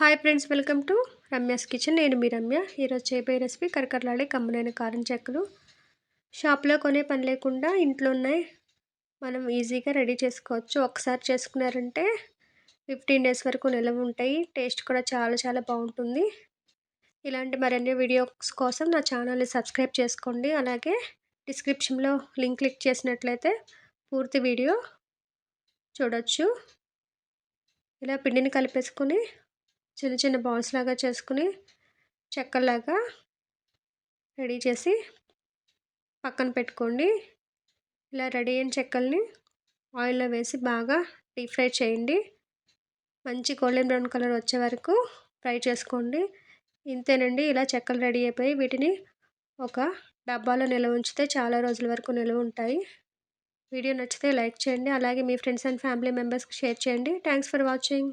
Hi friends, welcome to Ramya's kitchen. నేను మీ రమ్య. ఈరోజు చేయబోయే రెసిపీ కరకరలాడే కమ్మనైన కారం చెక్కలు. షాప్లో కొనే పని లేకుండా ఇంట్లోనే మనం ఈజీగా రెడీ చేసుకోవచ్చు. ఒకసారి చేసుకున్నారంటే 15 డేస్ వరకు నిలవ ఉంటాయి. టేస్ట్ కూడా చాలా చాలా బాగుంటుంది. ఇలాంటి మరిన్ని వీడియోస్ కోసం నా ఛానల్ని సబ్స్క్రైబ్ చేసుకోండి. అలాగే డిస్క్రిప్షన్లో లింక్ క్లిక్ చేసినట్లయితే పూర్తి వీడియో చూడొచ్చు. ఇలా పిండిని కలిపేసుకొని చిన్న చిన్న బాల్స్ లాగా చేసుకుని చెక్కలాగా రెడీ చేసి పక్కన పెట్టుకోండి. ఇలా రెడీ అయిన చెక్కల్ని ఆయిల్లో వేసి బాగా డీప్ ఫ్రై చేయండి. మంచి గోల్డెన్ బ్రౌన్ కలర్ వచ్చే వరకు ఫ్రై చేసుకోండి. ఇంతేనండి, ఇలా చెక్కలు రెడీ అయిపోయి వీటిని ఒక డబ్బాలో నిల్వ ఉంచితే చాలా రోజుల వరకు నిల్వ ఉంటాయి. వీడియో నచ్చితే లైక్ చేయండి. అలాగే మీ ఫ్రెండ్స్ అండ్ ఫ్యామిలీ మెంబర్స్కి షేర్ చేయండి. Thanks for watching.